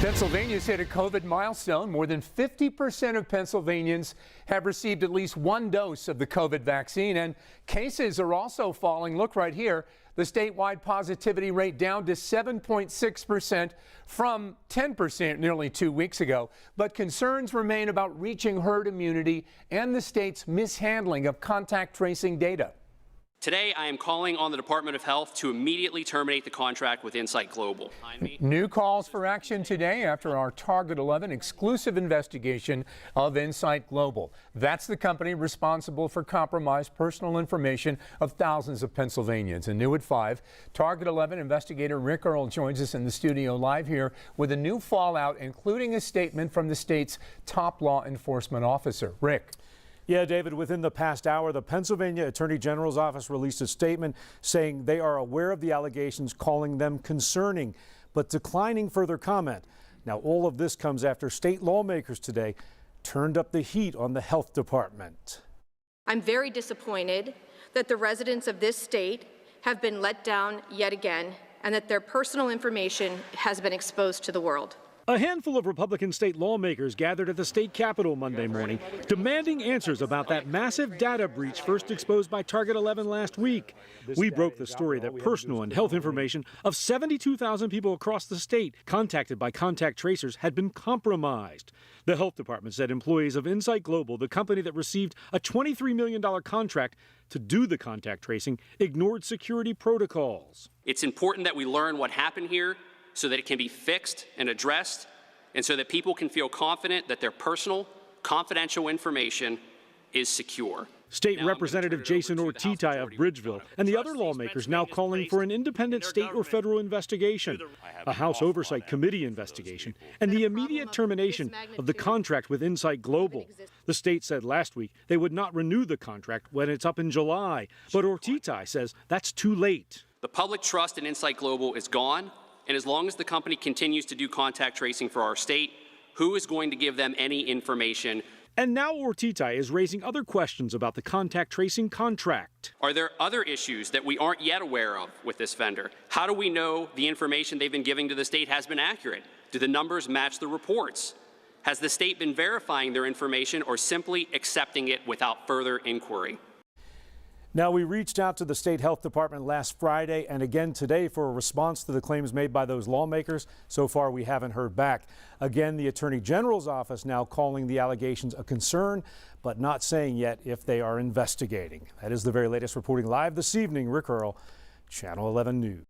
Pennsylvania's hit a COVID milestone. More than 50% of Pennsylvanians have received at least one dose of the COVID vaccine, and cases are also falling. Look right here. The statewide positivity rate down to 7.6% from 10% nearly 2 weeks ago. But concerns remain about reaching herd immunity and the state's mishandling of contact tracing data. Today, I am calling on the Department of Health to immediately terminate the contract with Insight Global. New calls for action today after our Target 11 exclusive investigation of Insight Global. That's the company responsible for compromised personal information of thousands of Pennsylvanians. And new at 5, Target 11 investigator Rick Earl joins us in the studio live here with a new fallout, including a statement from the state's top law enforcement officer. Rick. Yeah, David, within the past hour, the Pennsylvania Attorney General's office released a statement saying they are aware of the allegations, calling them concerning, but declining further comment. Now, all of this comes after state lawmakers today turned up the heat on the health department. I'm very disappointed that the residents of this state have been let down yet again and that their personal information has been exposed to the world. A handful of Republican state lawmakers gathered at the state capitol Monday morning, demanding answers about that massive data breach first exposed by Target 11 last week. We broke the story that personal and health information of 72,000 people across the state contacted by contact tracers had been compromised. The health department said employees of Insight Global, the company that received a $23 million contract to do the contact tracing, ignored security protocols. It's important that we learn what happened here so that it can be fixed and addressed, and so that people can feel confident that their personal, confidential information is secure. State Representative Jason Ortitay of Bridgeville and the other lawmakers now calling for an independent state or federal investigation, a House Oversight Committee investigation, and the immediate termination of the contract with Insight Global. The state said last week they would not renew the contract when it's up in July, but Ortitay says that's too late. The public trust in Insight Global is gone. And as long as the company continues to do contact tracing for our state, who is going to give them any information? And now Ortitay is raising other questions about the contact tracing contract. Are there other issues that we aren't yet aware of with this vendor? How do we know the information they've been giving to the state has been accurate? Do the numbers match the reports? Has the state been verifying their information or simply accepting it without further inquiry? Now, we reached out to the state health department last Friday and again today for a response to the claims made by those lawmakers. So far, we haven't heard back. Again, the Attorney General's office now calling the allegations a concern, but not saying yet if they are investigating. That is the very latest reporting live this evening. Rick Earl, Channel 11 News.